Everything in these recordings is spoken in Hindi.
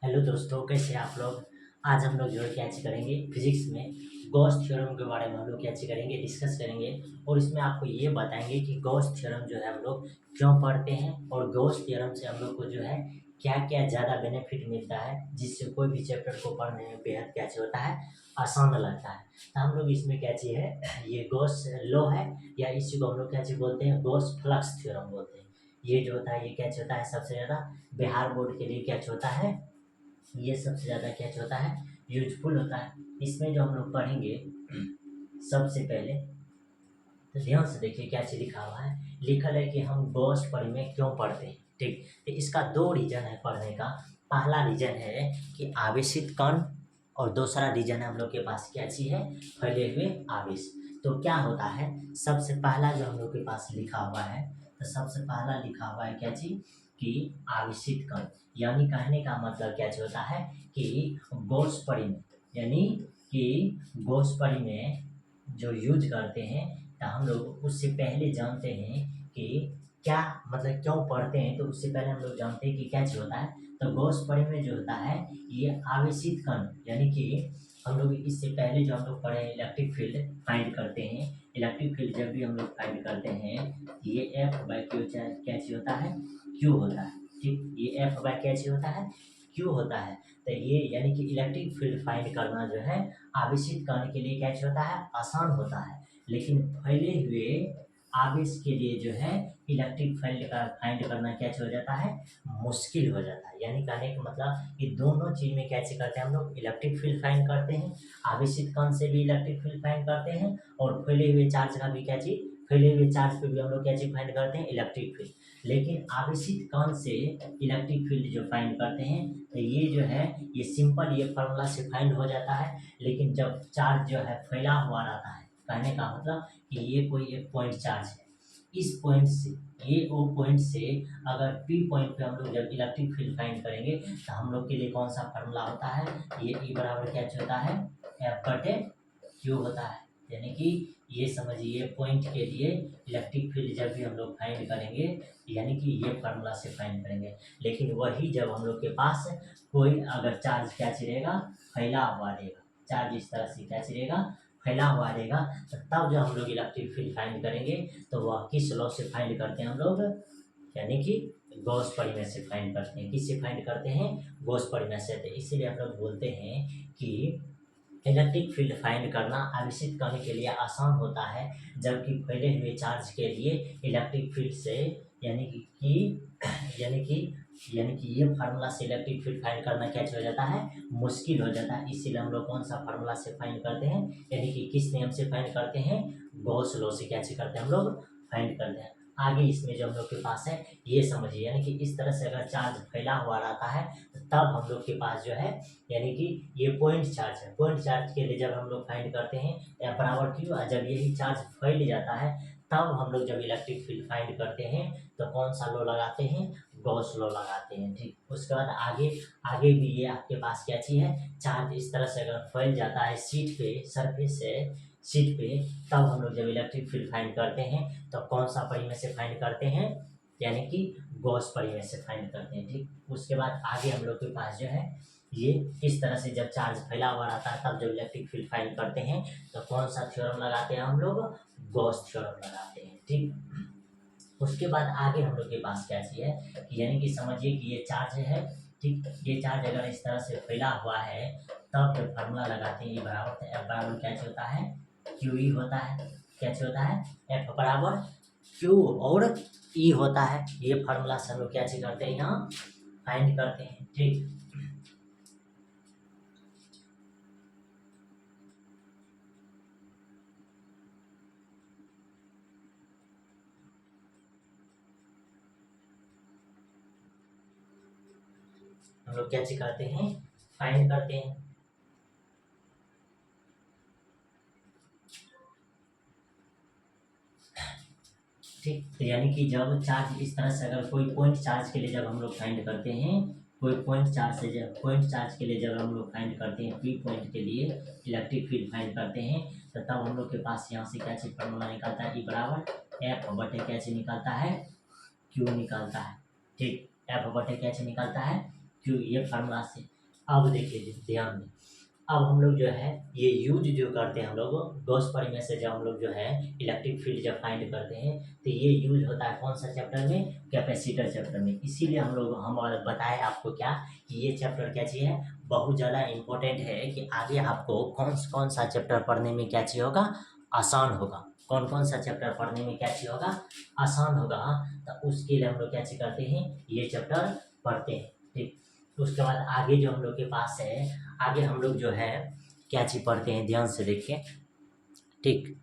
हेलो दोस्तों, कैसे हैं आप लोग। आज हम लोग जो है क्या चीज़ करेंगे, फिजिक्स में गॉस थ्योरम के बारे में हम लोग क्या चीज़ करेंगे, डिस्कस करेंगे। और इसमें आपको ये बताएंगे कि गॉस थ्योरम जो है हम लोग क्यों पढ़ते हैं और गॉस थ्योरम से हम लोग को जो है क्या क्या ज़्यादा बेनिफिट मिलता है, जिससे कोई भी चैप्टर को पढ़ने में बेहद क्या चीज़ होता है, आसान लगता है। तो हम लोग इसमें क्या चीज़ है, ये गॉस लॉ है, या इसी को हम लोग क्या चीज़ बोलते हैं, गॉस फ्लक्स थ्योरम बोलते हैं। ये जो होता है, ये क्या चीज़ होता है, सबसे ज़्यादा बिहार बोर्ड के लिए क्या चीज़ होता है, ये सबसे ज़्यादा क्या होता है, यूजफुल होता है। इसमें जो हम लोग पढ़ेंगे सबसे पहले, तो ध्यान से देखिए क्या चीज़ लिखा हुआ है। लिखल है कि हम गॉस परिमेय क्यों पढ़ते हैं। ठीक, तो इसका दो रीजन है पढ़ने का। पहला रीजन है कि आवेशित कण, और दूसरा रीजन है हम लोग के पास क्या चीज़ है, फैले हुए आवेश। तो क्या होता है, सबसे पहला जो हम लोग के पास लिखा हुआ है, तो सबसे पहला लिखा हुआ है क्या चीज़, कि आवेशित कण। यानी कहने का मतलब क्या चीज़ होता है कि गॉस परिमेय, यानी कि गॉस परिमेय जो यूज करते हैं, तो हम लोग उससे पहले जानते हैं कि क्या मतलब क्यों पढ़ते हैं। तो उससे पहले हम लोग जानते हैं कि क्या चीज़ होता है। तो गॉस परिमेय जो होता है, ये आवेशित कण, यानी कि हम लोग इससे पहले जो हम लोग पढ़े इलेक्ट्रिक फील्ड फाइंड करते हैं। इलेक्ट्रिक फील्ड जब भी हम लोग फाइंड करते हैं, ये एफ बाई क्यू क्या चीज़ होता है, क्यू होता है। ठीक, ये एफ बाई क्या चीज़ होता है, क्यू होता है। तो ये यानी कि इलेक्ट्रिक फील्ड फाइंड करना जो है आवेशित कण के लिए क्या चीज़ होता है, आसान होता है। लेकिन फैले हुए आवेश के लिए जो है इलेक्ट्रिक फील्ड का फाइंड करना क्या हो जाता है, मुश्किल हो जाता है। यानी कहने का मतलब कि दोनों चीज में क्या चीज करते हैं हम लोग, इलेक्ट्रिक फील्ड फाइंड करते हैं, आवेशित कण से भी इलेक्ट्रिक फील्ड फाइंड करते हैं, और फैले हुए चार्ज का भी क्या चीज, फैले हुए चार्ज पे भी हम लोग क्या चीज फाइंड करते हैं, इलेक्ट्रिक फील्ड। लेकिन आवेशित कण से इलेक्ट्रिक फील्ड जो फाइंड करते हैं, तो ये जो है ये सिंपल, ये फॉर्मूला से फाइंड हो जाता है। लेकिन जब चार्ज जो है फैला हुआ रहता है, कहने का मतलब कि ये कोई एक पॉइंट चार्ज है, इस पॉइंट से, ये वो पॉइंट से अगर पी पॉइंट पे हम लोग जब इलेक्ट्रिक फील्ड फाइंड करेंगे, तो हम लोग के लिए कौन सा फार्मूला होता है, ये ई बराबर क्या होता है, एफ बटे क्यू होता है। यानी कि ये समझिए पॉइंट के लिए इलेक्ट्रिक फील्ड जब भी हम लोग फाइंड करेंगे, यानी कि ये फार्मूला से फाइंड करेंगे। लेकिन वही जब हम लोग के पास कोई अगर चार्ज क्या रहेगा, फैला हुआ रहेगा, चार्ज इस तरह से क्या रहेगा, फैला हुआ रहेगा, तो तब जब हम लोग इलेक्ट्रिक फील्ड फाइंड करेंगे, तो वह किस लॉ से फाइंड करते हैं हम लोग, यानी कि गॉस परिमेय से फाइंड करते हैं। किससे फाइंड करते हैं, गॉस परिमेय से। तो इसीलिए हम लोग बोलते हैं कि इलेक्ट्रिक फील्ड फाइंड करना आवेशित कण के लिए आसान होता है, जबकि फैले हुए चार्ज के लिए इलेक्ट्रिक फील्ड से, यानी कि यानी कि यानी कि ये फार्मूला से इलेक्ट्रिक फील्ड फाइंड करना क्या हो जाता है, मुश्किल हो जाता है। इसीलिए हम लोग कौन सा फार्मूला से फाइंड करते हैं, यानी कि किस नियम से फाइंड करते हैं, गॉस लॉ से क्या करते हैं हम लोग, फाइंड करते हैं। आगे इसमें जो हम लोग के पास है, ये समझिए, यानी कि इस तरह से अगर चार्ज फैला हुआ रहता है, तो तब हम लोग के पास जो है, यानी कि ये पॉइंट चार्ज है। पॉइंट चार्ज के लिए जब हम लोग फाइंड करते हैं या बराबर क्यू, जब यही चार्ज फैल जाता है, तब हम लोग जब इलेक्ट्रिक फील्ड फाइंड करते हैं, तो कौन सा लॉ लगाते हैं, गॉस लॉ लगाते हैं। ठीक, उसके बाद आगे आगे भी ये आपके पास क्या चीज है, चार्ज इस तरह से अगर फैल जाता है सीट पे, सरफेस से सीट पे, तब हम लोग जब इलेक्ट्रिक फील्ड फाइंड करते हैं, तो कौन सा परिमेय से फाइंड करते हैं, यानी कि गॉस परिमेय से फाइंड करते हैं। ठीक, उसके बाद आगे हम लोग के पास जो है, ये इस तरह से जब चार्ज फैला हुआ रहता है, तब जब इलेक्ट्रिक फील्ड फाइंड करते हैं, तो कौन सा थ्योरम लगाते हैं हम लोग, गॉस थ्योरम लगाते हैं। ठीक, उसके बाद आगे हम लोग के पास क्या चीज है, कि यानी कि समझिए कि ये चार्ज है। ठीक, ये चार्ज अगर इस तरह से फैला हुआ है, तब जब फार्मूला लगाते हैं, ये बराबर एफ बराबर क्या चीज होता है, क्यू ई होता है। क्या चीज होता है, एफ बराबर क्यू और ई होता है। ये फार्मूला से हम लोग क्या चीज करते हैं, यहाँ फाइंड करते हैं। ठीक, हम लोग क्या चीज करते हैं, फाइंड करते हैं। ठीक, तो यानी कि जब चार्ज इस तरह से अगर कोई पॉइंट चार्ज के लिए जब हम लोग फाइंड करते हैं, कोई पॉइंट चार्ज से जब पॉइंट चार्ज के लिए जब हम लोग फाइंड करते हैं, पी पॉइंट के लिए इलेक्ट्रिक फील्ड फाइंड करते हैं, तो तब हम लोग के पास यहाँ से क्या चीज फॉर्मूला निकलता है, ई बराबर एफ बटे क्या चीज निकलता है, क्यू निकलता है। ठीक, एफ बटे क्या चीज निकलता है, क्यू, ये फार्मूला से। अब देखिए ध्यान में, अब हम लोग जो है ये यूज जो करते हैं हम लोग गॉस परिमेय से, जब हम लोग जो है इलेक्ट्रिक फील्ड जब फाइंड करते हैं तो ये यूज होता है कौन सा चैप्टर में, कैपेसिटर चैप्टर में। इसीलिए हम लोग हम बताए आपको क्या कि ये चैप्टर क्या चीज़ है, बहुत ज़्यादा इम्पोर्टेंट है कि आगे आपको कौन सा चैप्टर पढ़ने में क्या चीज़ होगा, आसान होगा। कौन सा चैप्टर पढ़ने में क्या चीज़ होगा, आसान होगा। तो उसके लिए हम लोग क्या चीज़ करते हैं, ये चैप्टर पढ़ते हैं। ठीक, तो उसके बाद आगे जो हम लोग के पास है, आगे हम लोग जो है क्या चीज पढ़ते हैं, ध्यान से देखिए। ठीक,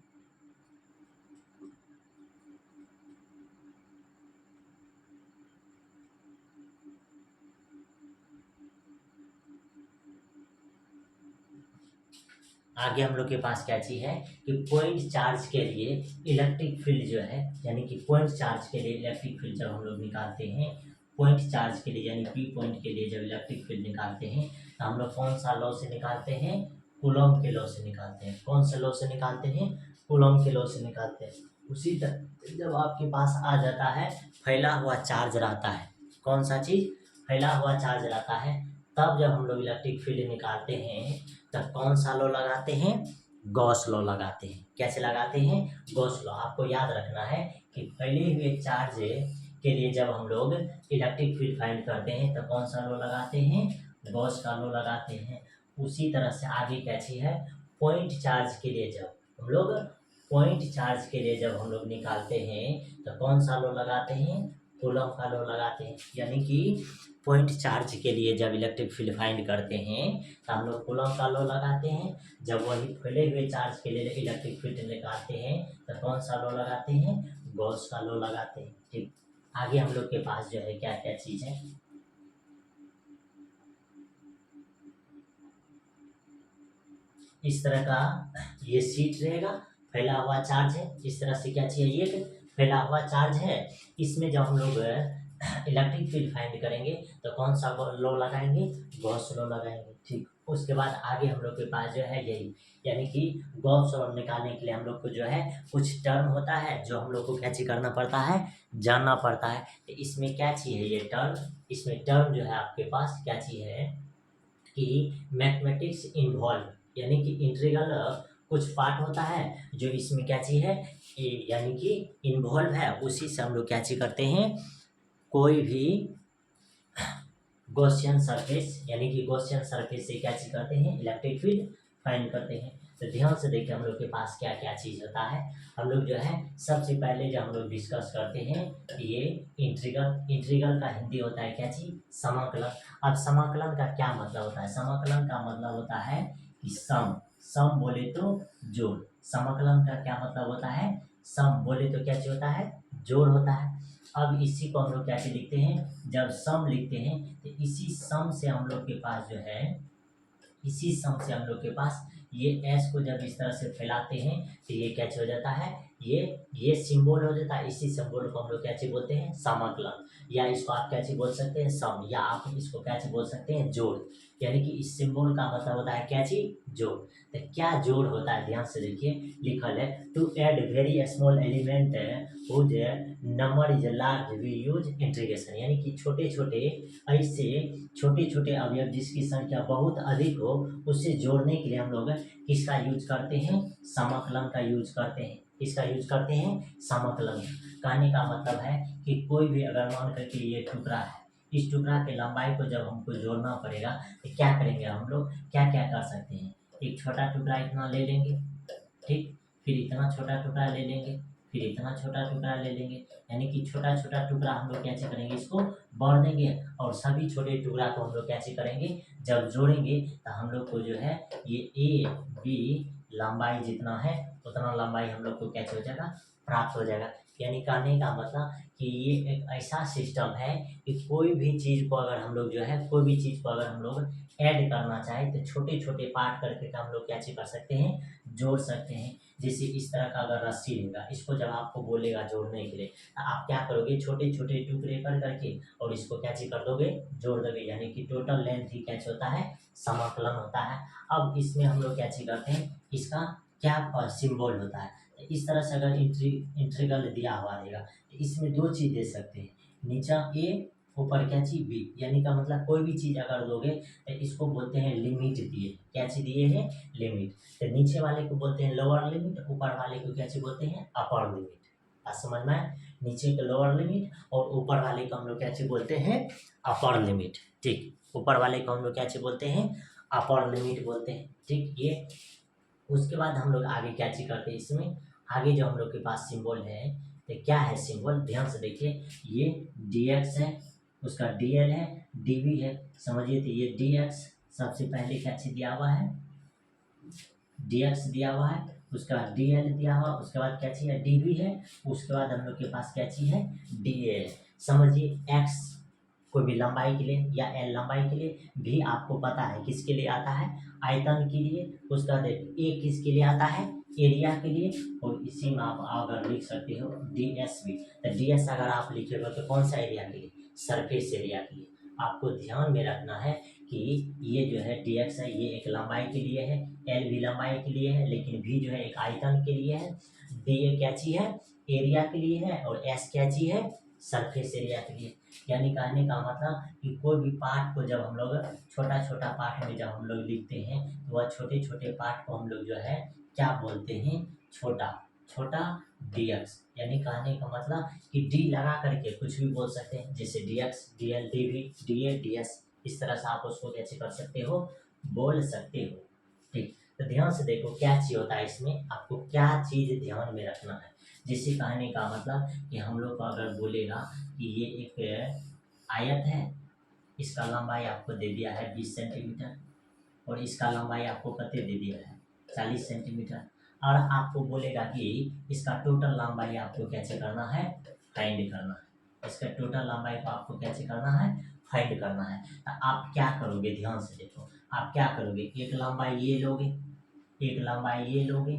आगे हम लोग के पास क्या चीज है कि पॉइंट चार्ज के लिए इलेक्ट्रिक फील्ड जो है, यानी कि पॉइंट चार्ज के लिए इलेक्ट्रिक फील्ड जब हम लोग निकालते हैं, पॉइंट चार्ज के लिए यानी पी पॉइंट के लिए जब इलेक्ट्रिक फील्ड निकालते हैं तो हम लोग कौन सा लॉ से निकालते हैं, कूलॉम के लॉ से निकालते हैं। कौन से लॉ से निकालते हैं, कूलॉम के लॉ से निकालते हैं। उसी तरह जब आपके पास आ जाता है फैला हुआ चार्ज रहता है, कौन सा चीज, फैला हुआ चार्ज रहता है, तब जब हम लोग इलेक्ट्रिक फील्ड निकालते हैं तब कौन सा लॉ लगाते हैं, गॉस लॉ लगाते हैं। कैसे लगाते हैं, गॉस लॉ। आपको याद रखना है कि फैले हुए चार्ज के लिए जब हम लोग इलेक्ट्रिक फील्ड फाइंड करते हैं तो कौन सा लॉ लगाते हैं, गॉस का लॉ लगाते हैं। उसी तरह से आगे क्या चीज है, पॉइंट चार्ज के लिए जब हम लोग पॉइंट चार्ज के लिए जब हम लोग निकालते हैं तो कौन सा लॉ लगाते हैं, कूलॉम का लॉ लगाते हैं। यानी कि पॉइंट चार्ज के लिए जब इलेक्ट्रिक फील्ड फाइंड करते हैं तो हम लोग कूलॉम का लॉ लगाते हैं। जब वही फैले हुए चार्ज के लिए इलेक्ट्रिक फील्ड निकालते हैं तो कौन सा लॉ लगाते हैं, गॉस का लॉ लगाते हैं। ठीक, आगे हम लोग के पास जो है क्या क्या चीज है, इस तरह का ये सीट रहेगा, फैला हुआ चार्ज है। इस तरह से क्या चाहिए, ये फैला हुआ चार्ज है। इसमें जब हम लोग इलेक्ट्रिक फील्ड फाइंड करेंगे तो कौन सा लॉ लगाएंगे, गॉस लॉ लगाएंगे। ठीक, उसके बाद आगे हम लोग के पास जो है यही, यानी कि गॉस लॉ निकालने के लिए हम लोग को जो है कुछ टर्म होता है जो हम लोग को क्या चीज करना पड़ता है, जानना पड़ता है। तो इसमें क्या चीज है, ये टर्म, इसमें टर्म जो है आपके पास क्या चीज है कि मैथमेटिक्स इन्वॉल्व, यानी कि इंटीग्रल कुछ पार्ट होता है जो इसमें क्या चीज है, यानी कि इन्वॉल्व है। उसी से हम लोग क्या चीज करते हैं, कोई भी गॉसियन सरफेस, यानी कि गॉसियन सरफेस से क्या चीज करते हैं, इलेक्ट्रिक फील्ड फाइंड करते हैं। तो ध्यान से देखिए हम लोग के पास क्या क्या चीज होता है। हम लोग जो है सबसे पहले जो हम लोग डिस्कस करते हैं ये इंटीग्रल। इंटीग्रल का हिंदी होता है क्या चीज, समाकलन। अब समाकलन का क्या मतलब होता है, समाकलन का मतलब होता है कि सम, सम बोले तो जोड़। समाकलन का क्या मतलब होता है, सम बोले तो क्या चीज होता है, जोड़ होता है। अब इसी को हम लोग कैसे लिखते हैं, जब सम लिखते हैं तो इसी सम से हम लोग के पास जो है, इसी सम से हम लोग के पास ये एस को जब इस तरह से फैलाते हैं तो ये क्या चीज हो जाता है, ये सिंबल हो जाता है। इसी सिंबल को हम लोग क्या चीज बोलते हैं, समाकलन। या इसको आप क्या चीज बोल सकते हैं, सम, या आप इसको क्या चीज बोल सकते हैं, जोड़। यानी कि इस सिंबल का मतलब होता है क्या चीज, जोड़। तो क्या जोड़ होता है, ध्यान से देखिए, लिखल है to add very small element whose number is large we use integration. यानी कि छोटे छोटे, ऐसे छोटे छोटे अवयव जिसकी संख्या बहुत अधिक हो उससे जोड़ने के लिए हम लोग किसका यूज करते हैं, समाकलन का यूज करते हैं। किसका यूज करते हैं, समाकलन। कहने का मतलब है कि कोई भी अगर मान करके ये टुकड़ा है, इस टुकड़ा के लंबाई को जब हमको जोड़ना पड़ेगा तो क्या करेंगे हम लोग, क्या क्या कर सकते हैं, एक छोटा टुकड़ा इतना ले लेंगे, ठीक, फिर इतना छोटा टुकड़ा ले लेंगे, फिर इतना छोटा टुकड़ा ले लेंगे। यानी कि छोटा छोटा टुकड़ा हम लोग कैसे करेंगे, इसको बांट देंगे, और सभी छोटे टुकड़ा को हम लोग कैसे करेंगे, जब जोड़ेंगे तो हम लोग को जो है ये ए बी लंबाई जितना है उतना लंबाई हम लोग को कैसे हो जाएगा, प्राप्त हो जाएगा। यानी कहने का मतलब कि ये एक ऐसा सिस्टम है कि कोई भी चीज को अगर हम लोग जो है, कोई भी चीज को अगर हम लोग ऐड करना चाहे तो छोटे छोटे पार्ट करके हम लोग क्या चीज कर सकते हैं, जोड़ सकते हैं। जैसे इस तरह का अगर रस्सी लेगा, इसको जब आपको बोलेगा जोड़ने के लिए तो आप क्या करोगे, छोटे छोटे टुकड़े कर करके और इसको क्या चीज कर दोगे, जोड़ दोगे। यानी कि टोटल लेंथ ही क्या चीज होता है, समाकलन होता है। अब इसमें हम लोग क्या चीज करते हैं, इसका क्या सिंबल होता है। तो इस तरह से अगर इंटीग्रल दिया हुआ रहेगा तो इसमें दो चीज दे सकते हैं, नीचा ए ऊपर क्या चीज बी, यानी का मतलब कोई भी चीज अगर दोगे तो इसको बोलते हैं लिमिट दिए। क्या चीज दिए हैं? लिमिट। तो नीचे वाले को बोलते हैं लोअर लिमिट, ऊपर वाले को क्या चीज बोलते हैं? Upper limit. बात समझ में आए? नीचे का लोअर लिमिट और ऊपर वाले को हम लोग क्या चीज बोलते हैं? Upper limit. ठीक, ऊपर वाले को हम लोग क्या चीज बोलते हैं? अपर लिमिट बोलते हैं। ठीक, ये उसके बाद हम लोग आगे क्या चीज करते हैं इसमें? आगे जो हम लोग के पास सिंबल है, तो क्या है सिंबल? ध्यान से देखिए, ये dx है, उसका dl है, dv है। समझिए, तो ये dx सबसे पहले क्या चीज दिया हुआ है? dx दिया हुआ है, उसका dl दिया हुआ, उसके बाद क्या चीज है? dv है, उसके बाद हम लोग के पास क्या चीज है? dA है। समझिए, x कोई भी लंबाई के लिए या l लंबाई के लिए भी आपको पता है किसके लिए आता है? आयतन के लिए। उसका बाद a किसके लिए आता है? एरिया के लिए। और इसी में आप अगर लिख सकते हो ds भी, तो ds अगर आप लिखेगा तो कौन सा एरिया के लिए? सरफेस एरिया के लिए। आपको ध्यान में रखना है कि ये जो है dx है, ये एक लंबाई के लिए है, l भी लंबाई के लिए है, लेकिन v जो है एक आयतन के लिए है, dA क्या चीज है? एरिया के लिए है, और s क्या चीज है? सरफेस एरिया के लिए। यानी कहने का मतलब कि कोई भी पार्ट को जब हम लोग छोटा छोटा पार्ट में जब हम लोग लिखते हैं, तो वह छोटे छोटे पार्ट को हम लोग जो है क्या बोलते हैं? छोटा छोटा dx। यानी कहने का मतलब कि d लगा करके कुछ भी बोल सकते हैं, जैसे dx, dl, dv, da, ds। इस तरह से आप उसको कैसे कर सकते हो? बोल सकते हो। ठीक, तो ध्यान से देखो क्या चीज होता है इसमें, आपको क्या चीज ध्यान में रखना है। जिससे कहने का मतलब कि हम लोग को अगर बोलेगा कि ये एक आयत है, इसका लंबाई आपको दे दिया है 20 सेंटीमीटर, और इसका लंबाई आपको कितने दे दिया है? 40 सेंटीमीटर। और आपको बोलेगा कि इसका टोटल लंबाई आपको कैसे करना है? फाइंड करना है। इसका टोटल लंबाई को आपको कैसे करना है? फाइंड करना है। तो आप क्या करोगे? ध्यान से देखो, आप क्या करोगे? एक लंबाई ये लोगे, एक लंबाई ये लोगे,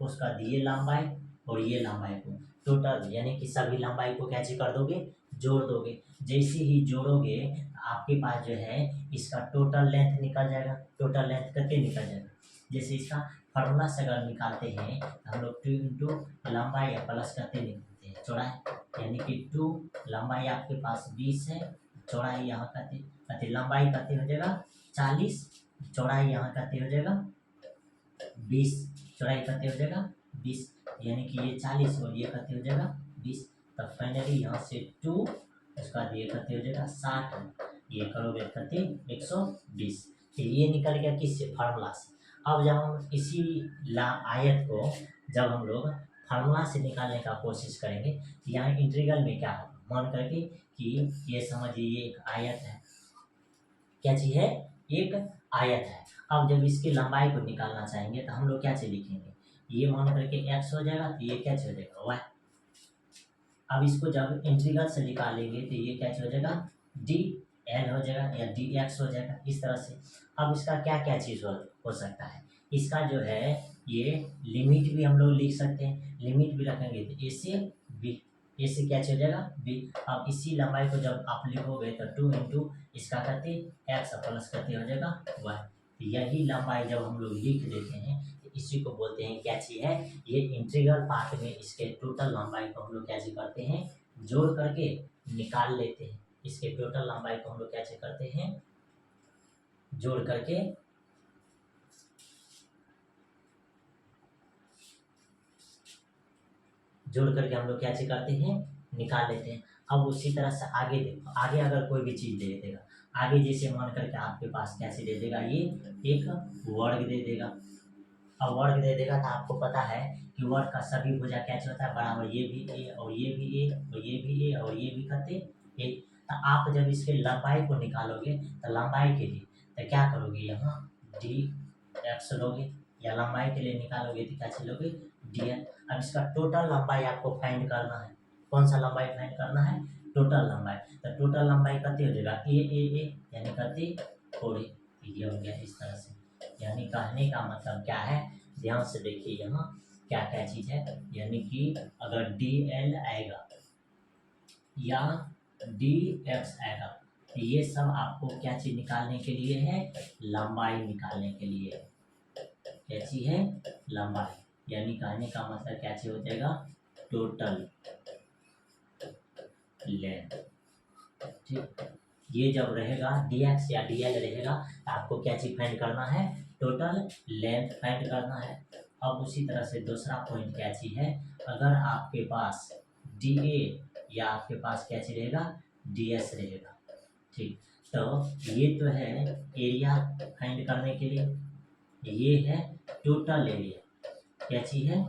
उसका ये लंबाई और ये लंबाई को टोटल, यानी कि सभी लंबाई को कैसे कर दोगे? जोड़ दोगे। जैसे ही जोड़ोगे आपके पास जो है इसका टोटल लेंथ निकल जाएगा। टोटल लेंथ कितने निकल जाएगा? जैसे इसका फार्मूला से अगर निकालते हैं तो हम लोग 2 इंटू लंबाई या प्लस करते निकलते हैं चौड़ाई, यानी कि 2 लंबाई आपके पास 20 है, चौड़ाई यहाँ करते कहते लंबाई करते हो जाएगा 40, चौड़ाई यहाँ करते हो जाएगा 20, चौड़ाई करते हो जाएगा 20, यानी कि ये 40 और ये करते हो जाएगा 20। तब फाइनली यहाँ से 2, उसका बाद ये करते हो जाएगा 60, ये करोगे करते 120। तो ये निकल गया किससे? फार्मूला से। अब जब हम इसी आयत को जब हम लोग फार्मूला से निकालने का कोशिश करेंगे, तो यहाँ इंटीग्रल में क्या होगा? मान करके कि ये समझिए ये एक आयत है। क्या चीज है? एक आयत है। अब जब इसकी लंबाई को निकालना चाहेंगे तो हम लोग क्या चीज लिखेंगे? ये मान करके x हो जाएगा, तो ये क्या चीज हो जाएगा? y। अब इसको जब इंटीग्रल से निकालेंगे तो ये क्या चीज हो जाएगा? dl हो जाएगा या dx हो जाएगा, इस तरह से। अब इसका क्या क्या चीज हो सकता है? इसका जो है ये लिमिट भी हम लोग लिख सकते हैं, लिमिट भी रखेंगे तो a से b, a से क्या चीज हो जाएगा? b। अब इसी लंबाई को जब आप लिखोगे तो 2 इंटू इसका करते x प्लस करते हो जाएगा y। यही लंबाई जब हम लोग लिख देते हैं तो इसी को बोलते हैं क्या चीज है? ये इंटीग्रल पार्ट में इसके टोटल लंबाई को हम लोग कैसे करते हैं? जोड़ करके निकाल लेते हैं। इसके टोटल लंबाई को हम लोग कैसे करते हैं? जोड़ करके हम लोग कैसे करते हैं? निकाल लेते हैं। अब उसी तरह से आगे देखो, आगे अगर कोई भी चीज दे देगा, आगे जैसे मान करके आपके पास कैसे दे देगा? ये एक वर्ग दे देगा। अब वर्ग दे देगा तो आपको पता है कि वर्ग का सभी भुजा कैसे होता है? बराबर, ये भी ए और ये भी ए और ये भी ए और ये भी करते ए। तो आप जब इसके लंबाई को निकालोगे तो लंबाई के लिए तो क्या करोगे? यहाँ डी एक्स लोगे, या लंबाई के लिए निकालोगे तो क्या चलोगे? D L. अब इसका टोटल लंबाई आपको फाइंड करना है। कौन सा लंबाई फाइंड करना है? टोटल लंबाई। तो टोटल लंबाई कितनी हो जाएगा? ए यानी कितनी? थोड़ी। ये हो गया इस तरह से। यानी कहने का मतलब क्या है? ध्यान से देखिए यहाँ क्या क्या चीज है। यानी कि अगर डी एल आएगा या डी एक्स आएगा तो ये सब आपको क्या चीज निकालने के लिए है? लंबाई निकालने के लिए है। क्या चीज है? लंबाई। यानी कहने का मतलब क्या चीज हो जाएगा? Total length. ठीक, ये जब रहेगा dx या dl रहेगा तो आपको क्या चीज फाइंड करना है, टोटल लेंथ फाइंड करना है। अब उसी तरह से दूसरा पॉइंट क्या चीज है, अगर आपके पास dA या आपके पास क्या चीज रहेगा, ds रहेगा। ठीक, तो ये तो है एरिया फाइंड करने के लिए, ये है टोटल एरिया, क्या चीज है,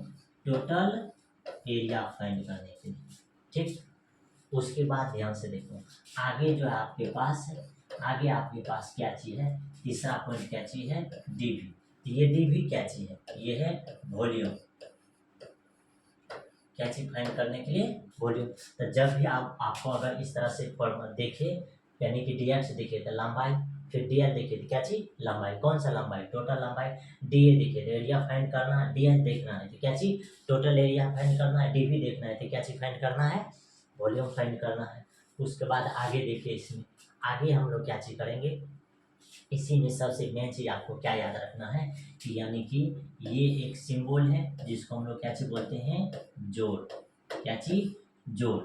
टोटल एरिया फाइंड करने के लिए। ठीक, उसके बाद ध्यान से देखो, आगे जो है आपके पास है, आगे आपके पास क्या चीज है, तीसरा पॉइंट क्या चीज है, dV। ये dV क्या चीज है, ये है वॉल्यूम, क्या चीज फाइंड करने के लिए, वॉल्यूम। तो जब भी आपको अगर इस तरह से फॉर्मूला देखे, यानी कि dx दिखे तो लंबाई, फिर dl देखे तो क्या चीज, लंबाई, कौन सा लंबाई, टोटल लंबाई, dA दिखे तो एरिया फाइंड करना है, ds देखना है तो क्या चीज, टोटल एरिया फाइंड करना है, dV देखना है तो क्या चीज फाइंड करना है, वॉल्यूम फाइंड करना है। उसके बाद आगे देखिए, इसमें आगे हम लोग क्या चीज करेंगे, इसी में सबसे मेन चीज आपको क्या याद रखना है कि यानी कि ये एक सिंबल है जिसको हम लोग क्या चीज बोलते हैं, जोड़, क्या चीज, जोड़।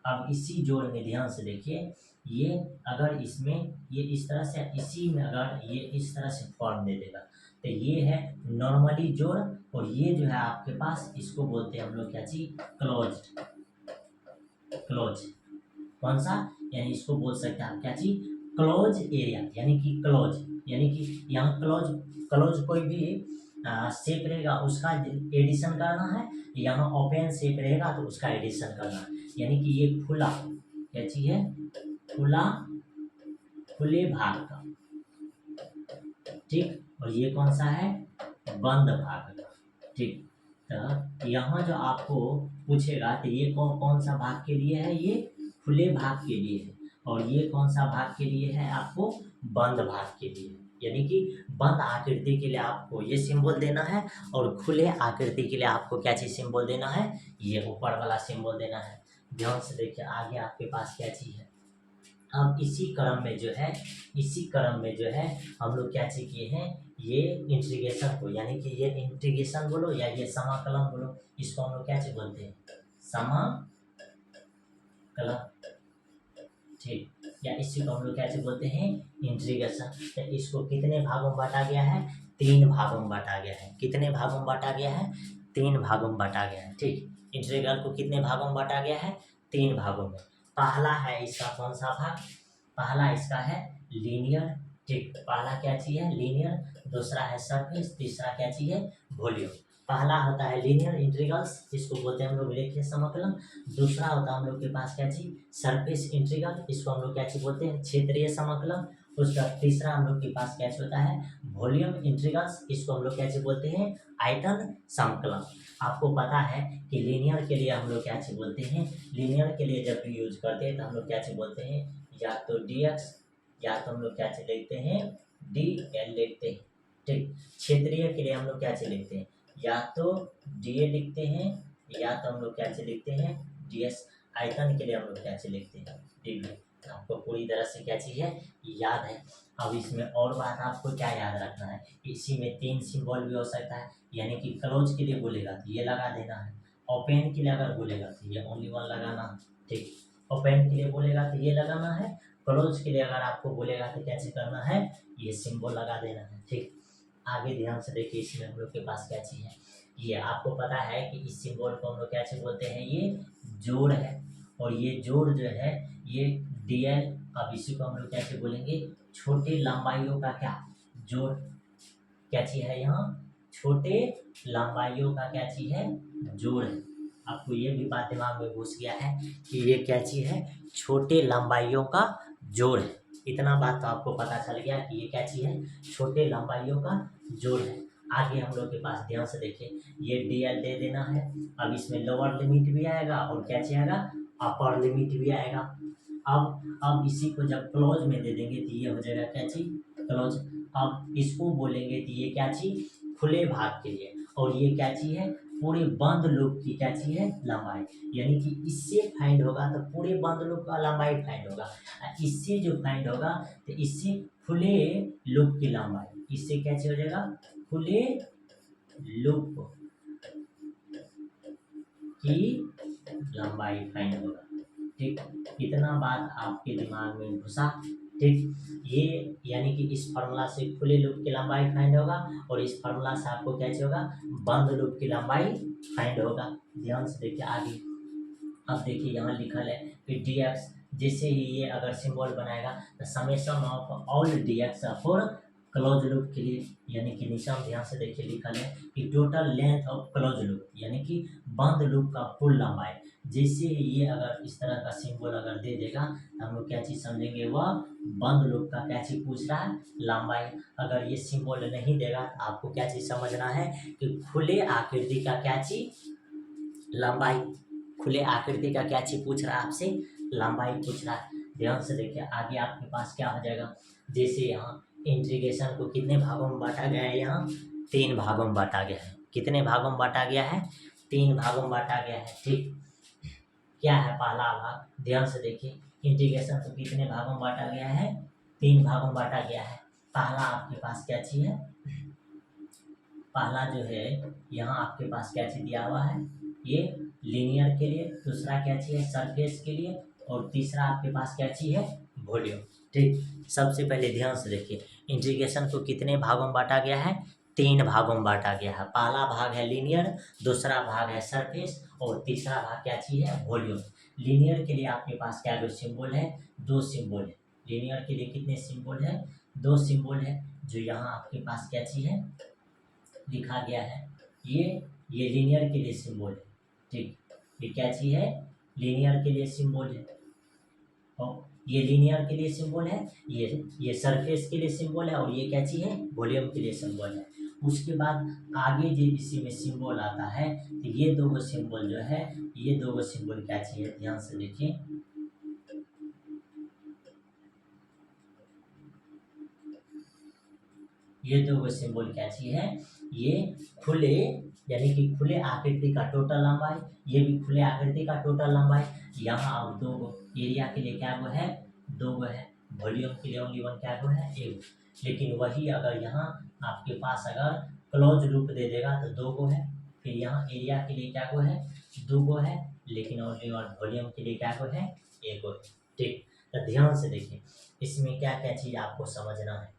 अब इसी जोड़ में ध्यान से देखिए, ये अगर इसमें ये इस तरह से, इसी में अगर ये इस तरह से फॉर्म दे देगा तो ये है नॉर्मली जोड़, और ये जो है आपके पास इसको बोलते हैं हम लोग क्या चीज, क्लोज्ड, क्लोज, कौन सा, यानी इसको बोल सकते हैं आप क्या चीज, क्लोज एरिया, यानी कि क्लोज, यानी कि यहाँ क्लोज, क्लोज कोई भी शेप रहेगा उसका एडिशन करना है, यहाँ ओपन शेप रहेगा तो उसका एडिशन करना है। यानी कि ये खुला, क्या चीज है, खुला, खुले भाग का, ठीक, और ये कौन सा है, बंद भाग का। ठीक, तो यहाँ जो आपको पूछेगा तो ये कौन कौन सा भाग के लिए है, ये खुले भाग के लिए है, और ये कौन सा भाग के लिए है, आपको बंद भाग के लिए। यानी कि बंद आकृति के लिए आपको ये सिंबल देना है, और खुले आकृति के लिए आपको क्या चीज सिंबल देना है, ये ऊपर वाला सिंबल देना है। ध्यान से देखिए आगे आपके पास क्या चीज है। अब इसी क्रम में जो है, इसी क्रम में जो है हम लोग क्या चीज किए हैं, ये इंटीग्रेशन को, यानी कि ये इंटीग्रेशन बोलो या ये समाकलन बोलो, इसको हम लोग क्या चीज बोलते हैं, समाकलन। ठीक, या इसी को हम लोग क्या चीज बोलते हैं, इंटीग्रेशन। तो इसको कितने भागों में बांटा गया है, 3 भागों में बांटा गया है। कितने भागों में बांटा गया है, 3 भागों में बांटा गया है। ठीक, इंटीग्रल को कितने भागों में बांटा गया है, 3 भागों में। पहला है इसका कौन सा भाग, पहला इसका है लीनियर। ठीक, पहला क्या चीज है, लीनियर, दूसरा है सरफेस, तीसरा क्या चीज है, वॉल्यूम। पहला होता है लीनियर इंटीग्रल्स, जिसको बोलते हैं हम लोग रेखीय समाकलन। दूसरा होता है हम लोग के पास क्या चीज, सरफेस इंटीग्रल, इसको हम लोग क्या चीज बोलते हैं, क्षेत्रीय समाकलन। उसका तीसरा हम लोग के पास क्या चीज होता है, वॉल्यूम इंटीग्रल्स, इसको हम लोग क्या चीज बोलते हैं, आयतन समाकलन। आपको पता है कि लीनियर के लिए हम लोग क्या चीज बोलते हैं, लीनियर के लिए जब भी यूज करते हैं तो हम लोग क्या चीज बोलते हैं, या तो dx, या तो हम लोग क्या चीज लिखते हैं, dl लिखते हैं। ठीक, क्षेत्रीय के लिए हम लोग क्या चीज लिखते हैं, या तो dA लिखते हैं, या तो हम लोग क्या चीज लिखते हैं, ds। आयतन के लिए हम लोग क्या चीज लिखते हैं, dv। आपको पूरी तरह से क्या चीज है, याद है। अब इसमें और बात आपको क्या याद रखना है, इसी में 3 सिंबल भी हो सकता है, यानी कि क्लोज के लिए बोलेगा तो ये लगा देना है, ओपन के लिए अगर बोलेगा तो ये ओनली वन लगाना है। ठीक, ओपन के लिए बोलेगा तो ये लगाना है, क्लोज के लिए अगर आपको बोलेगा तो कैसे करना है, ये सिंबल लगा देना है। ठीक, आगे ध्यान से देखिए, इसमें हम लोग के पास क्या चीज है, ये आपको पता है कि इस सिंबल को हम लोग क्या चीज बोलते हैं, ये जोड़ है, और ये जोड़ जो है ये dl। अब इसी को हम लोग क्या चीज बोलेंगे, छोटे लंबाइयों का क्या जोड़, क्या चीज है यहाँ, छोटे लंबाइयों का क्या चीज है, जोड़ है। आपको ये भी बात दिमाग में घुस गया है कि ये क्या चीज है, छोटे लंबाइयों का जोड़ है। इतना बात तो आपको पता चल गया कि ये क्या चीज है, छोटे लंबाइयों का जोड़ है। आगे हम लोग के पास ध्यान से देखिए, ये dl दे देना है। अब इसमें लोअर लिमिट भी आएगा और क्या चीज आएगा, अपर लिमिट भी आएगा। अब इसी को जब क्लोज में दे देंगे तो ये हो जाएगा क्या चीज, क्लोज। अब इसको बोलेंगे तो ये क्या चीज, खुले भाग के लिए, और ये क्या चीज है, पूरे बंद लूप की क्या चीज है, लंबाई। यानी कि इससे फाइंड होगा तो पूरे बंद लूप का लंबाई फाइंड होगा, इससे जो फाइंड होगा तो इससे खुले लूप की लंबाई, इससे क्या चीज हो जाएगा, खुले लूप की लंबाई फाइंड होगा। ठीक, इतना बात आपके दिमाग में घुसा। ठीक, ये यानी कि इस फार्मूला से खुले लूप की लंबाई फाइंड होगा और इस फार्मूला से आपको क्या चाहिए होगा, बंद लूप की लंबाई फाइंड होगा। ध्यान से देखिए आगे। अब देखिए यहाँ लिखल है कि dx, जैसे ही ये अगर सिंबल बनाएगा तो summation of all dx for close loop के लिए, यानी कि नीचे हम ध्यान से देखिए लिखल है कि total length of close loop, यानी कि बंद लूप का कुल लंबाई। जैसे ही ये अगर इस तरह का सिंबल अगर दे देगा तो हम लोग क्या चीज समझेंगे, वह बंद लूप का क्या चीज पूछ रहा है, लंबाई। अगर ये सिंबल नहीं देगा तो आपको क्या चीज समझना है कि खुले आकृति का क्या चीज, लंबाई। खुले आकृति का क्या चीज पूछ रहा है आपसे, लंबाई पूछ रहा है। ध्यान से देखिए आगे आपके पास क्या हो जाएगा। जैसे यहाँ इंटीग्रेशन को कितने भागों में बांटा गया है, यहाँ 3 भागों में बांटा गया है। कितने भागों में बांटा गया है, 3 भागों में बांटा गया है। ठीक, क्या है पहला भाग, ध्यान से देखिए इंटीग्रेशन को कितने भागों में बांटा गया है, 3 भागों में बांटा गया है। पहला आपके पास क्या चीज है, पहला जो है यहाँ आपके पास क्या चीज दिया हुआ है, ये लीनियर के लिए, दूसरा क्या चीज है सरफेस के लिए, और तीसरा आपके पास क्या चीज है, वॉल्यूम। ठीक, सबसे पहले ध्यान से देखिए इंटीग्रेशन को कितने भागों में बांटा गया है, 3 भागों में बांटा गया है। पहला भाग है लीनियर, दूसरा भाग है सरफेस, और तीसरा भाग क्या चीज है, वॉल्यूम। लीनियर के लिए आपके पास क्या सिंबल है, 2 सिंबल है। लीनियर के लिए कितने सिंबल है, 2 सिंबल है, जो यहाँ आपके पास क्या चीज है लिखा गया है, ये लीनियर के लिए सिंबल है। ठीक, ये क्या चीज है, लीनियर के लिए सिंबल है, और ये लीनियर के लिए सिंबल है, ये सरफेस के लिए सिंबल है, और ये क्या चीज है, वॉल्यूम के लिए सिंबल है। उसके बाद आगे जो इसी में सिंबल आता है, तो ये 2 सिंबल जो है, ये 2 सिंबल क्या चीज है, ध्यान से देखिए। ये 2 सिंबल क्या चीज है, ये खुले यानी कि खुले आकृति का टोटल लंबाई, ये भी खुले आकृति का टोटल लंबाई। यहाँ अब 2 एरिया के लिए क्या है, 2 है, वॉल्यूम के लिए ओनली 1 क्या है, 1। लेकिन वही अगर यहाँ आपके पास अगर क्लोज लूप दे देगा तो 2 है, फिर यहाँ एरिया के लिए क्या है, 2 है, लेकिन ओनली 1 वॉल्यूम के लिए क्या है, 1 है। ठीक, तो ध्यान से देखिए इसमें क्या क्या चीज़ आपको समझना है।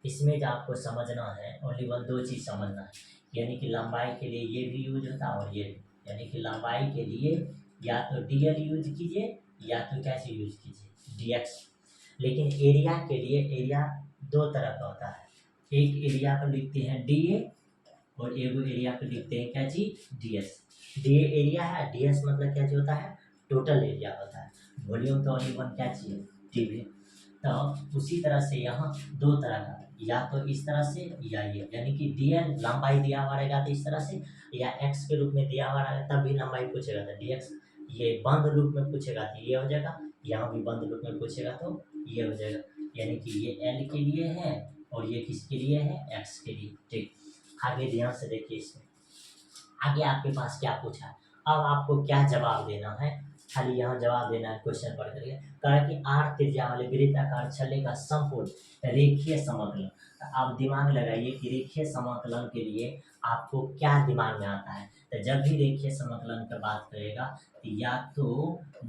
इसमें जो आपको समझना है ओनली 2 चीज़ समझना है, यानी कि लंबाई के लिए ये भी यूज होता है और ये भी, यानी कि लंबाई के लिए या तो dl यूज कीजिए या तो कैसे यूज कीजिए, dx। लेकिन एरिया के लिए एरिया 2 तरह का होता है, एक एरिया को लिखते हैं dA और एक एरिया को लिखते हैं क्या चीज, ds। dA एरिया है, ds मतलब क्या चीज होता है, टोटल एरिया होता है। वॉल्यूम तो ओनली 1 क्या चीज, dV। तो उसी तरह से यहाँ 2 तरह का, या तो इस तरह से या ये, यानी कि dl लंबाई दिया हुआ रहेगा तो इस तरह से, या x के रूप में दिया हुआ रहेगा तब भी लंबाई पूछेगा तो dx। ये बंद लूप में पूछेगा तो ये हो जाएगा, यहाँ भी बंद लूप में पूछेगा तो ये हो जाएगा, यानी कि ये l के लिए है और ये किसके लिए है, x के लिए। ठीक, आगे ध्यान से देखिए इसमें आगे आपके पास क्या पूछा है, अब आपको क्या जवाब देना है, खाली यहाँ जवाब देना है क्वेश्चन पढ़ करके। कहा कि r त्रिज्या वाले वृत्ताकार छल्ले का संपूर्ण रेखीय समाकलन। आप दिमाग लगाइए कि रेखीय समाकलन के लिए आपको क्या दिमाग में आता है, तो जब भी रेखीय समाकलन की बात करेगा तो या तो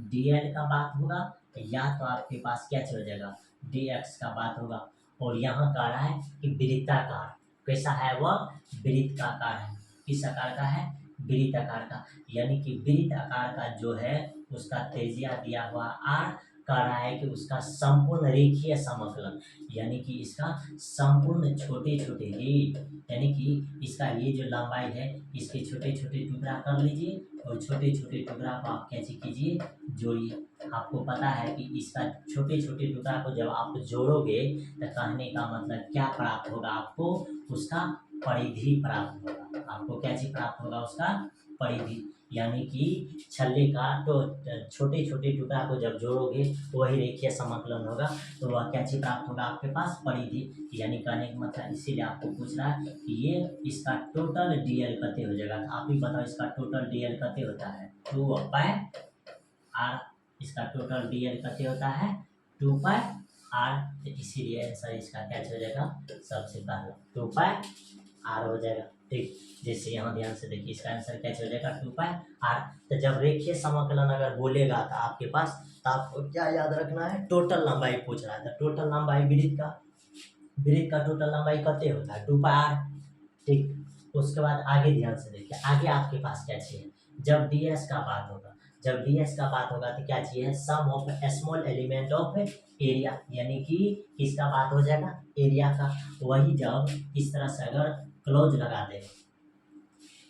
dl का बात होगा या तो आपके पास क्या चल जाएगा, dx का बात होगा। और यहाँ कह रहा है कि वृत्ताकार कैसा है, वह वृत्त का आकार है, किस आकार का है, वृत्त आकार का, यानी कि वृत्त आकार का जो है उसका त्रिज्या दिया हुआ r, कह रहा है कि उसका संपूर्ण रेखीय समाकलन, यानी कि इसका संपूर्ण छोटे छोटे यानी कि इसका ये जो लंबाई है इसके छोटे छोटे टुकड़ा कर लीजिए और छोटे छोटे टुकड़ा को आप कैसे कीजिए, जोड़िए। आपको पता है कि इसका छोटे छोटे टुकड़ा को जब आप जोड़ोगे तो कहने का मतलब क्या प्राप्त होगा, आपको उसका परिधि प्राप्त होगा। आपको क्या चीज प्राप्त होगा, उसका परिधि, यानी कि छल्ले का तो छोटे छोटे टुकड़ा को जब जोड़ोगे वही रेखीय समाकलन होगा, तो वह क्या चीज प्राप्त होगा आपके पास, परिधि। यानी कहने का मतलब इसीलिए आपको पूछ रहा है कि ये इसका टोटल dl कते हो जाएगा, तो आप ही बताओ इसका टोटल dl कते होता है, 2πr। इसका टोटल dl कते होता है, 2πr। तो इसीलिए आंसर इसका क्या हो जाएगा, सबसे पहला 2πr आर हो जाएगा। ठीक, जैसे यहाँ ध्यान से देखिए इसका आंसर कैसे हो जाएगा 2πr। तो जब रेखीय समाकलन अगर बोलेगा तो आपके पास, तो आपको क्या याद रखना है, टोटल लंबाई पूछ रहा था। टोटल लंबाई वृत्त का टोटल लंबाई कितने होता है 2πr। ठीक, उसके बाद आगे ध्यान से देखिए, आगे आपके पास क्या चाहिए, जब ds का बात होगा, जब ds का बात होगा तो क्या चाहिए, sum of small element of area, यानी कि किसका बात हो जाएगा, एरिया का। वही जब इस तरह से अगर क्लोज लगा देगा,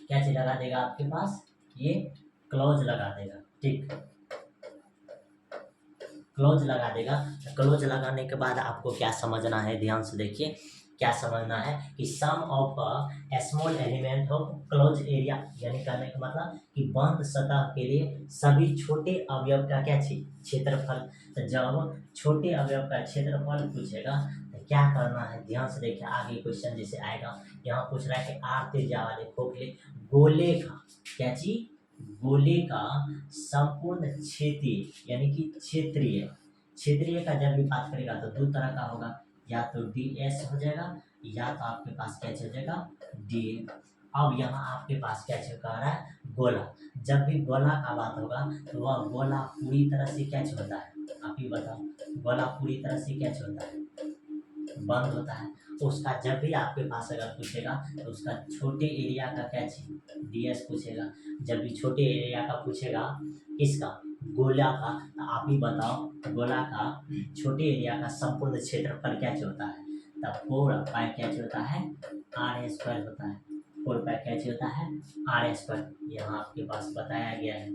क्या चीज लगा देगा आपके पास, ये क्लोज लगा देगा। ठीक, क्लोज लगा देगा। क्लोज लगाने के बाद आपको क्या समझना है, ध्यान से देखिए, क्या समझना है कि sum of small element of close area, यानी कहने का मतलब कि बंद सतह के लिए सभी छोटे अवयव का क्या क्षेत्रफल। तो जब छोटे अवयव का क्षेत्रफल पूछेगा तो क्या करना है, ध्यान से देखिए, आगे क्वेश्चन जैसे आएगा, यहाँ पूछ रहा है कि आर त्रिज्या वाले खोखले गोले का क्या चीज, गोले का संपूर्ण क्षेत्रीय, यानी कि क्षेत्रीय का जब भी बात करेगा तो दो तरह का होगा, या तो ds हो जाएगा, या तो आपके पास क्या हो जाएगा dm। अब यहाँ आपके पास क्या कह रहा है, गोला। जब भी गोला का बात होगा तो वह गोला पूरी तरह से क्या होता है, आप ही बताओ, गोला पूरी तरह से क्या होता है, बंद होता है। उसका जब भी आपके पास अगर पूछेगा तो उसका छोटे एरिया का क्या चाहिए, ds पूछेगा। जब भी छोटे एरिया का पूछेगा, किसका, गोला का, तो आप ही बताओ, गोला का छोटे एरिया का संपूर्ण क्षेत्रफल क्या होता है, तब 4π क्या होता है, r² होता है। 4π क्या होता है, r²। यहाँ आपके पास बताया गया है,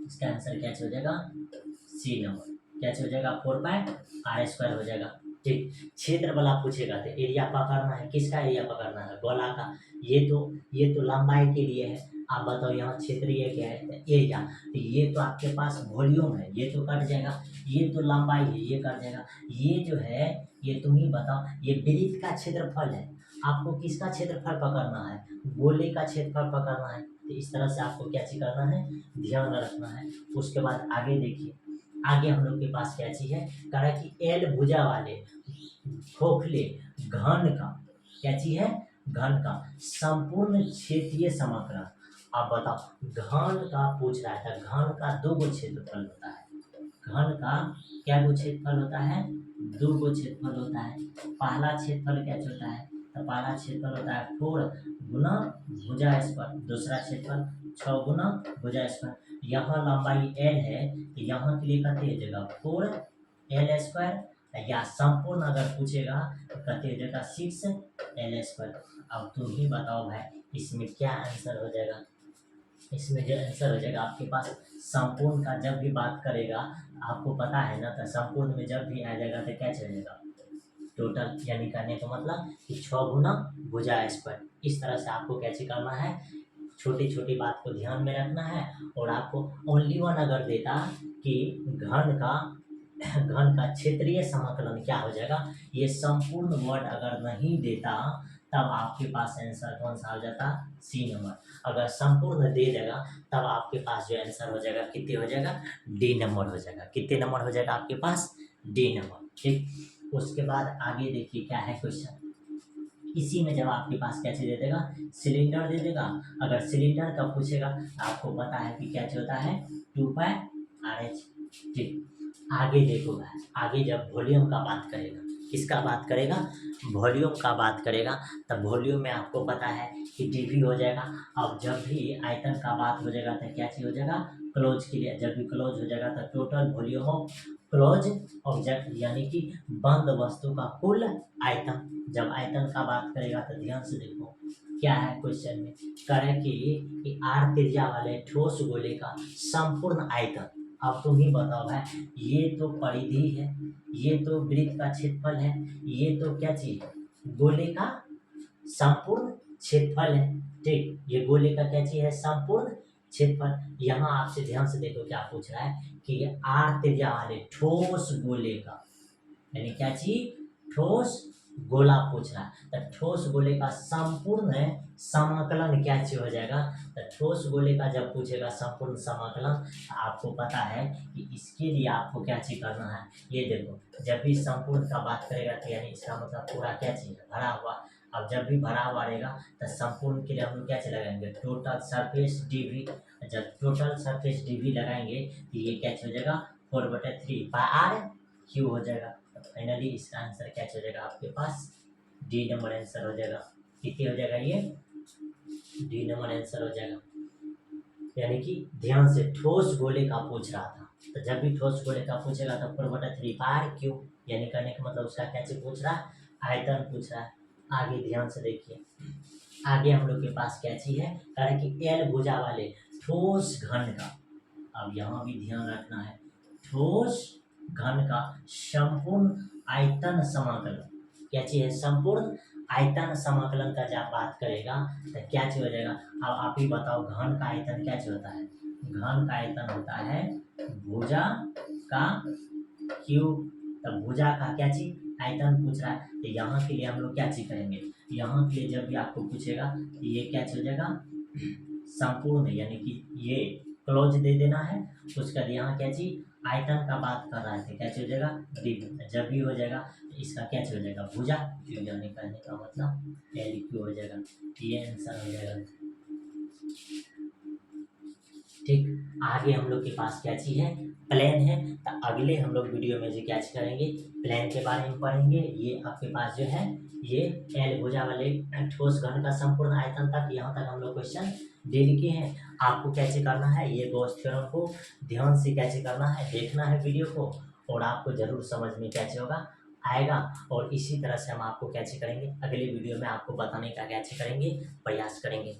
इसका आंसर क्या हो जाएगा, सी नंबर क्या हो जाएगा, 4π r² हो जाएगा। ठीक, क्षेत्र वाला पूछेगा तो एरिया पकड़ना है, किसका एरिया पकड़ना है, गोला का। ये तो लंबाई के लिए है, आप बताओ यहाँ क्षेत्रीय क्या है, तो एरिया। तो ये तो आपके पास वॉल्यूम है, ये तो कट जाएगा, ये तो लंबाई है, ये कट जाएगा। ये जो है, ये तुम ही बताओ, ये वृत्त का क्षेत्रफल है, आपको किसका क्षेत्रफल पकड़ना है, गोले का क्षेत्रफल पकड़ना है। तो इस तरह से आपको क्या चीज करना है, ध्यान रखना है। उसके बाद आगे देखिए, आगे हम लोग के पास क्या चीज है, कह रहा है कि एल भुजा वाले खोखले घन का क्या चीज है, घन का संपूर्ण क्षेत्रीय समाकलन। आप बताओ, घन का पूछ रहा था, घन का दो गो क्षेत्रफल होता है, घन का क्या गो क्षेत्रफल होता है, दो गो क्षेत्रफल होता है। पहला क्षेत्रफल क्या होता है, तो पहला क्षेत्रफल होता है 4 गुना भुजा स्क्वायर, दूसरा क्षेत्रफल 6 गुना भुजा स्क्वायर। यहाँ लंबाई l है तो यहाँ के लिए कहते हैं जगह 4l², या संपूर्ण अगर पूछेगा तो कहते हैं जगह 6l²। अब तुम ही बताओ भाई, इसमें क्या आंसर हो जाएगा, इसमें जो आंसर हो जाएगा आपके पास, संपूर्ण का जब भी बात करेगा, आपको पता है ना, तो संपूर्ण में जब भी आ जाएगा तो क्या चलेगा, टोटल, यानी कहने का मतलब कि 6 गुना भुजा स्क्वायर। इस तरह से आपको कैसे करना है, छोटी छोटी बात को ध्यान में रखना है। और आपको ओनली वन अगर देता कि घन का क्षेत्रीय समाकलन क्या हो जाएगा, ये संपूर्ण वर्ड अगर नहीं देता, तब आपके पास आंसर कौन सा हो जाता, सी नंबर। अगर संपूर्ण दे देगा तब आपके पास जो आंसर हो जाएगा, कितने हो जाएगा, डी नंबर हो जाएगा। कितने नंबर हो जाएगा आपके पास, डी नंबर। ठीक, उसके बाद आगे देखिए क्या है क्वेश्चन, इसी में जब आपके पास क्या चीज दे देगा, सिलेंडर दे देगा। अगर सिलेंडर का पूछेगा तो आपको पता है कि क्या होता है, 2πr/h। ठीक, आगे देखो भाई, आगे जब वॉल्यूम का बात करेगा, किसका बात करेगा, वॉल्यूम का बात करेगा, तब वॉल्यूम में आपको पता है कि dv हो जाएगा। अब जब भी आयतन का बात हो जाएगा तो क्या चीज हो जाएगा, क्लोज के लिए जब भी क्लोज हो जाएगा तो total volume of close object, यानी कि बंद वस्तु का कुल आयतन। जब आयतन का बात करेगा तो ध्यान से देखो क्या है क्वेश्चन में, करे कि आर त्रिज्या वाले ठोस गोले का संपूर्ण आयतन। अब तुम ही बताओ भाई, ये तो परिधि है, ये तो वृत्त का क्षेत्रफल है, ये तो क्या चीज है, गोले का संपूर्ण क्षेत्रफल है। ठीक, ये गोले का क्या चीज है, संपूर्ण क्षेत्रफल। यहाँ आपसे ध्यान से देखो क्या पूछ रहा है कि आर त्रिज्या वाले ठोस गोले का, यानी क्या चीज, ठोस गोला पूछ रहा है, तो ठोस गोले का संपूर्ण समाकलन क्या चीज हो जाएगा। तो ठोस गोले का जब पूछेगा संपूर्ण समाकलन, तो आपको पता है कि इसके लिए आपको क्या चीज करना है, ये देखो, जब भी संपूर्ण का बात करेगा तो यानी इसका मतलब पूरा क्या चीज है, भरा हुआ। अब जब भी भरा हुआ रहेगा तो संपूर्ण के लिए हम लोग क्या लगाएंगे, टोटल सरफेस डीवी। जब टोटल सरफेस डीवी लगाएंगे तो ये क्या हो जाएगा, 4/3 पाई आर क्यू हो जाएगा। तो फाइनली इसका आंसर क्या हो जाएगा आपके पास, डी नंबर आंसर हो जाएगा। कितने हो जाएगा ये, डी नंबर आंसर हो जाएगा। यानी कि ध्यान से ठोस गोले का पूछ रहा था, तो जब भी ठोस गोले का पूछेगा तो 4/3 पाई क्यू, यानी करने का मतलब उसका क्या चीज पूछ रहा है, आयतन पूछ रहा है। आगे ध्यान से देखिए, आगे हम लोग के पास क्या चीज है, कारण कि एल भुजा वाले ठोस घन का, अब यहाँ भी ध्यान रखना है, ठोस घन का संपूर्ण आयतन समाकलन, क्या चीज है, संपूर्ण आयतन समाकलन का जब बात करेगा तो क्या चीज हो जाएगा। अब आप ही बताओ, घन का आयतन क्या चीज होता है, घन का आयतन होता है भुजा का क्यूब। तब भुजा का क्या चीज आयतन पूछ रहा है, तो यहाँ के लिए हम लोग क्या चीज करेंगे, यहाँ के लिए जब भी आपको पूछेगा तो ये क्या चीज हो जाएगा, संपूर्ण, यानी कि ये क्लोज दे देना है। उसके बाद यहाँ क्या चीज आयतन का बात कर रहा है, क्या चीज हो जाएगा, डी। जब भी हो जाएगा तो इसका क्या चीज हो जाएगा, भुजा क्यू, यानी करने का मतलब एल क्यू हो जाएगा। ये आंसर हो जाएगा। ठीक, आगे हम लोग के पास क्या चीज है, प्लेन है। तो अगले हम लोग वीडियो में जो क्या चीज करेंगे, प्लेन के बारे में पढ़ेंगे। ये आपके पास जो है, ये एल भुजा वाले ठोस घन का संपूर्ण आयतन तक, यहाँ तक हम लोग क्वेश्चन दे लिखे हैं। आपको कैसे करना है, ये गॉस थ्योरम को ध्यान से कैसे करना है, देखना है वीडियो को, और आपको जरूर समझ में कैसे होगा आएगा। और इसी तरह से हम आपको कैसे करेंगे, अगले वीडियो में आपको बताने का कैसे करेंगे प्रयास करेंगे।